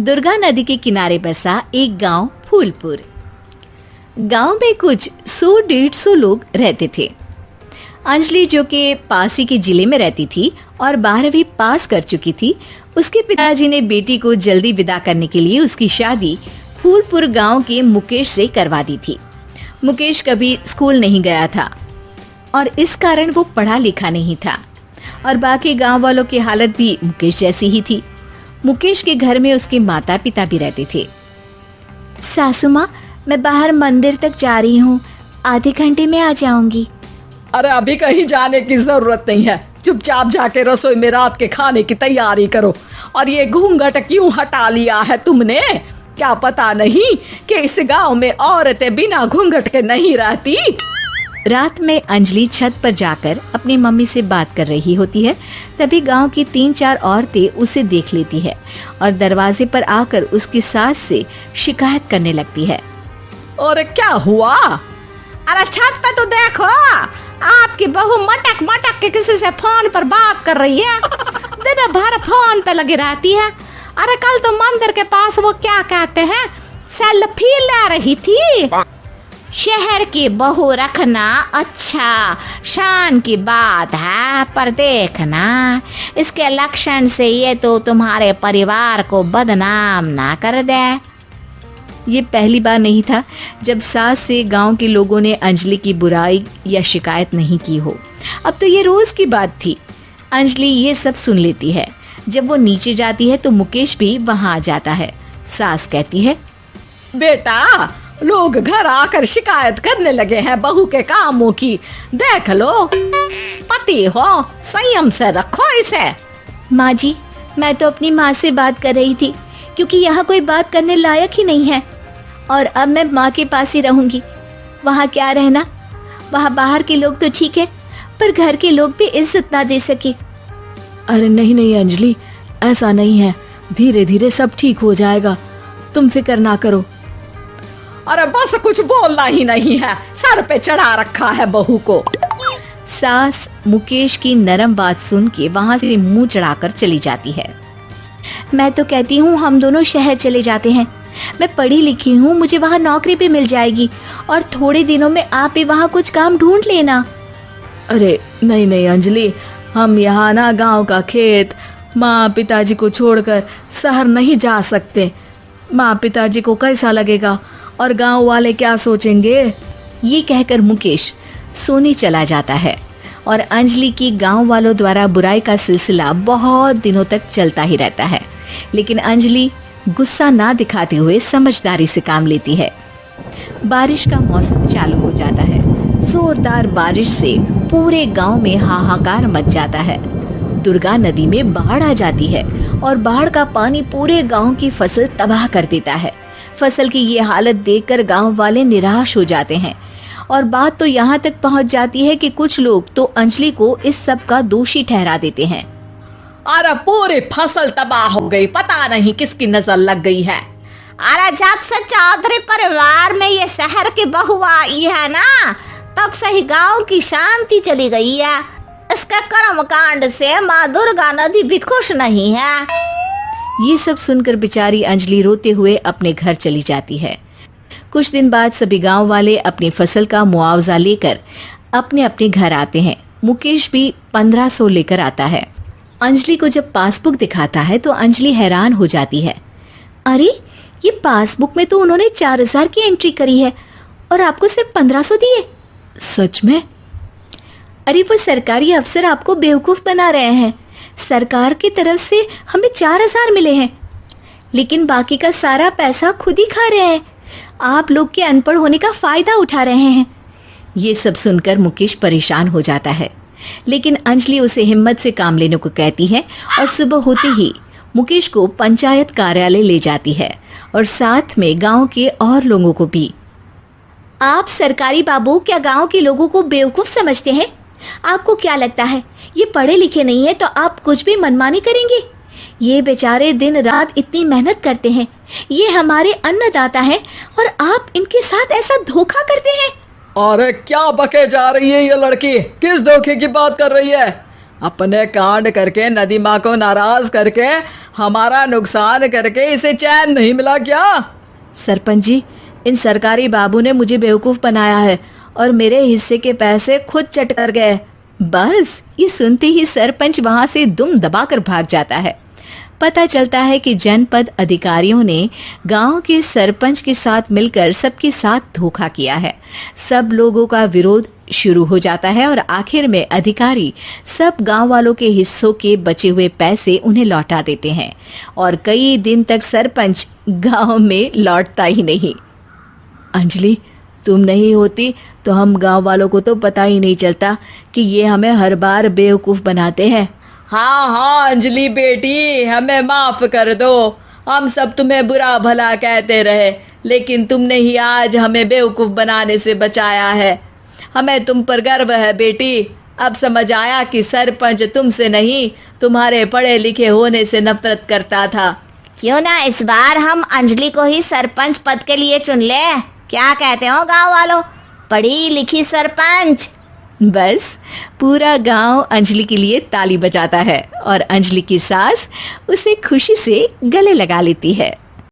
दुर्गा नदी के किनारे बसा एक गांव फूलपुर। गांव में कुछ 100-150 लोग रहते थे। अंजलि, जो कि पास ही के जिले में रहती थी और 12वीं पास कर चुकी थी, उसके पिताजी ने बेटी को जल्दी विदा करने के लिए उसकी शादी फूलपुर गांव के मुकेश से करवा दी थी। मुकेश कभी स्कूल नहीं गया था और इस कारण वो पढ़ा लिखा नहीं था और बाकी गांव वालों की हालत भी मुकेश जैसी ही थी। मुकेश के घर में उसके माता पिता भी रहते थे। सासू माँ, मैं बाहर मंदिर तक जा रही हूँ, आधे घंटे में आ जाऊंगी। अरे अभी कहीं जाने की जरूरत नहीं है, चुपचाप जाके रसोई में रात के खाने की तैयारी करो। और ये घूंघट क्यों हटा लिया है तुमने? क्या पता नहीं कि इस गांव में औरतें बिना घूंघट के नहीं रहती। रात में अंजलि छत पर जाकर अपनी मम्मी से बात कर रही होती है। तभी गांव की 3-4 औरतें उसे देख लेती है और दरवाजे पर आकर उसकी सास से शिकायत करने लगती है। और क्या हुआ? अरे छत पे तो देखो, आपकी बहू मटक मटक के किसी से फोन पर बात कर रही है। दिन भर फोन पे लगी रहती है। अरे कल तो मंदिर के पास वो क्या कहते हैं, सेल्फी ले रही थी। शहर की बहू रखना अच्छा शान की बात है, पर देखना इसके लक्षण से ये तो तुम्हारे परिवार को बदनाम ना कर दे। ये पहली बार नहीं था जब सास से गांव के लोगों ने अंजलि की बुराई या शिकायत नहीं की हो। अब तो ये रोज की बात थी। अंजलि ये सब सुन लेती है। जब वो नीचे जाती है तो मुकेश भी वहां आ जाता है। सास कहती है, बेटा, लोग घर आकर शिकायत करने लगे हैं बहू के कामों की। देख लो, पति हो, संयम से रखो इसे। माँ जी, मैं तो अपनी माँ से बात कर रही थी क्योंकि यहाँ कोई बात करने लायक ही नहीं है और अब मैं माँ के पास ही रहूंगी। वहाँ क्या रहना, वहाँ बाहर के लोग तो ठीक है पर घर के लोग भी इज्जत ना दे सके। अरे नहीं नहीं अंजलि, ऐसा नहीं है, धीरे धीरे सब ठीक हो जाएगा, तुम फिक्र ना करो। अरे बस कुछ बोलना ही नहीं है, सर पे चढ़ा रखा है बहू को। सास मुकेश की नरम बात सुन के वहाँ से मुंह चढ़ाकर चली जाती है। मैं तो कहती हूँ हम दोनों शहर चले जाते हैं। मैं पढ़ी लिखी हूँ, मुझे वहाँ नौकरी भी मिल जाएगी और थोड़े दिनों में आप भी वहाँ कुछ काम ढूंढ लेना। अरे नहीं नहीं अंजलि, हम यहाँ ना गांव का खेत, माँ पिताजी को छोड़कर शहर नहीं जा सकते। माँ पिताजी को कैसा लगेगा और गांव वाले क्या सोचेंगे? ये कहकर मुकेश सोने चला जाता है और अंजलि की गांव वालों द्वारा बुराई का सिलसिला बहुत दिनों तक चलता ही रहता है। लेकिन अंजलि गुस्सा ना दिखाते हुए समझदारी से काम लेती है। बारिश का मौसम चालू हो जाता है। जोरदार बारिश से पूरे गांव में हाहाकार मच जाता है। दुर्गा नदी में बाढ़ आ जाती है और बाढ़ का पानी पूरे गांव की फसल तबाह कर देता है। फसल की ये हालत देखकर गांव वाले निराश हो जाते हैं और बात तो यहाँ तक पहुँच जाती है कि कुछ लोग तो अंजलि को इस सब का दोषी ठहरा देते हैं। अरे पूरी फसल तबाह हो गई, पता नहीं किसकी नजर लग गई है। अरे जब से चौधरी परिवार में ये शहर की बहू आई है ना, तब से ही गांव की शांति चली गई है। इसके कर्म कांड से माँ दुर्गा नदी भी खुश नहीं है। ये सब सुनकर बेचारी अंजलि रोते हुए अपने घर चली जाती है। कुछ दिन बाद सभी गांव वाले अपनी फसल का मुआवजा लेकर अपने अपने घर आते हैं। मुकेश भी 1500 लेकर आता है। अंजलि को जब पासबुक दिखाता है तो अंजलि हैरान हो जाती है। अरे, ये पासबुक में तो उन्होंने 4000 की एंट्री करी है और आपको सिर्फ 1500 दिए। सच में? अरे वो सरकारी अफसर आपको बेवकूफ बना रहे हैं। सरकार की तरफ से हमें 4000 मिले हैं, लेकिन बाकी का सारा पैसा खुद ही खा रहे हैं। आप लोग के अनपढ़ होने का फायदा उठा रहे हैं। ये सब सुनकर मुकेश परेशान हो जाता है, लेकिन अंजलि उसे हिम्मत से काम लेने को कहती है और सुबह होते ही मुकेश को पंचायत कार्यालय ले जाती है और साथ में गांव के और लोगों को भी। आप सरकारी बाबू क्या गांव के लोगों को बेवकूफ समझते हैं? आपको क्या लगता है ये पढ़े लिखे नहीं है तो आप कुछ भी मनमानी करेंगे? ये बेचारे दिन रात इतनी मेहनत करते हैं, ये हमारे अन्नदाता हैं और आप इनके साथ ऐसा धोखा करते हैं। अरे क्या बके जा रही है ये लड़की, किस धोखे की बात कर रही है? अपने कांड करके नदी माँ को नाराज करके हमारा नुकसान करके इसे चैन नहीं मिला क्या? सरपंच जी, इन सरकारी बाबू ने मुझे बेवकूफ बनाया है और मेरे हिस्से के पैसे खुद चट कर गए। बस ये सुनते ही सरपंच वहां से दुम दबाकर भाग जाता है। पता चलता है कि जनपद अधिकारियों ने गांव के सरपंच के साथ मिलकर सबके साथ धोखा किया है। सब लोगों का विरोध शुरू हो जाता है और आखिर में अधिकारी सब गांव वालों के हिस्सों के बचे हुए पैसे उन्हें लौटा देते हैं और कई दिन तक सरपंच गांव में लौटता ही नहीं। अंजलि, तुम नहीं होती तो हम गांव वालों को तो पता ही नहीं चलता कि ये हमें हर बार बेवकूफ बनाते हैं। हाँ हाँ अंजलि बेटी, हमें माफ कर दो। हम सब तुम्हें बुरा भला कहते रहे, लेकिन तुमने ही आज हमें बेवकूफ बनाने से बचाया है। हमें तुम पर गर्व है बेटी। अब समझ आया कि सरपंच तुमसे नहीं, तुम्हारे पढ़े लिखे होने से नफरत करता था। क्यों ना इस बार हम अंजलि को ही सरपंच पद के लिए चुन ले? क्या कहते हो गांव वालों? पढ़ी लिखी सरपंच। बस पूरा गांव अंजलि के लिए ताली बजाता है और अंजलि की सास उसे खुशी से गले लगा लेती है।